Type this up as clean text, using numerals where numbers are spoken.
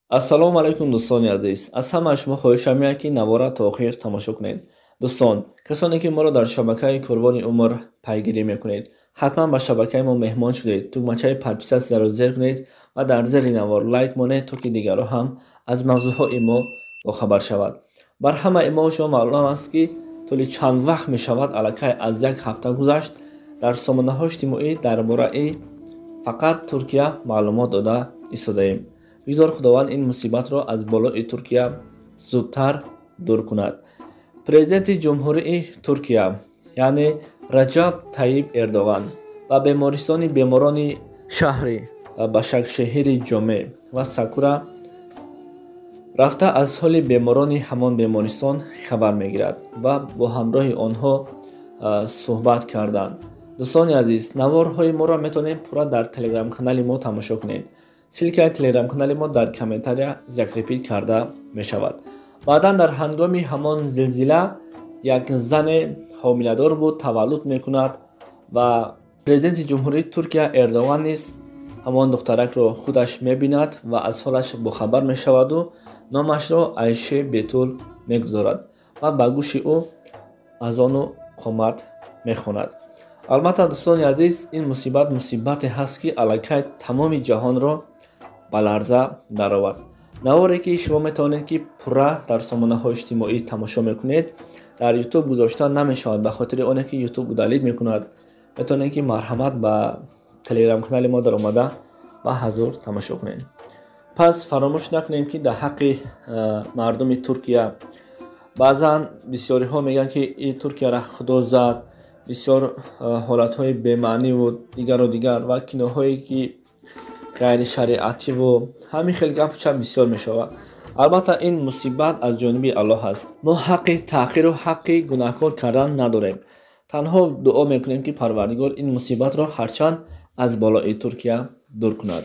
ассалому алайкум дӯстони азиз. Аз ҳама шумо хоҳишам меояд ки навора то охир тамошо кунед. Дӯстон, касоне ки моро дар шабакаи Курвони Умр пайгирӣ мекунед, ҳатман ба шабакаи мо меҳмон шудед. Тугмачаи подписатсияро зер кунед ва дар зери навор лайк монед, то ки дигарҳо ҳам аз мавзӯъҳои мо бохабар шавад. Бар ҳамаи мо шумо маълум аст ки тӯли чанд вақт мешавад, аллакай аз як ҳафта гузашт, дар сомонаҳои иҷтимоӣ дар бораи фақат Туркия маълумот дода истодаем. бигзор худованд ин мусибатро аз болои Туркия зудтар дур кунад. Президенти ҷумҳурии Туркия, яъне Раҷаб Таyyib Эрдоған ба бемористони беморони шаҳри Башакшеҳири Ҷоме ва Сакура рафта аз ҳоли беморони ҳамон бемористон хабар мегирад ва бо ҳамроҳи онҳо суҳбат карданд. дӯстони азиз, наворҳои моро метавонед пурра дар телеграм-канали мо тамошо кунед. Силкаи телеграм-канали мо дар комментария закрепид карда мешавад. баъдан дар ҳангоми ҳамон зилзила як зане ҳомиладор буд, таваллуд мекунад ва президенти ҷумҳурии Туркия Эрдоған низ ҳамон духтаракро худаш мебинад ва аз ҳолаш бохабар мешаваду номашро Айше Бетул мегузорад ва ба гӯши ӯ азону қомат мехонад. албатта дӯстони азиз, ин мусибате ҳаст ки аллакай тамоми ҷаҳонро ба ларза даровард. наворе ки шумо метавонед ки пурра дар сомонаҳои иҷтимоӣ тамошо мекунед, дар ютуб гузошта намешавад, ба хотири оне ки ютуб удалид мекунад. метавонед ки марҳамат ба телеграм-канали мо даромада ба ҳазур тамошо кунед. пас фаромӯш накунем ки дар ҳаққи мардуми Туркия баъзан бисёриҳо мегӯянд ки ин Туркияро худо зад, бисёр ҳолатҳои бемаъниву дигар ва киноҳое ки ғайришариативу ҳамин хел гапчап бисёр мешавад. албатта ин мусибат аз ҷониби Аллоҳ аст. мо ҳаққи таъқиру ҳаққи гунаҳкор кардан надорем. танҳо дуо мекунем ки Парвардигор ин мусибатро ҳарчанд аз болои Туркия дур кунад.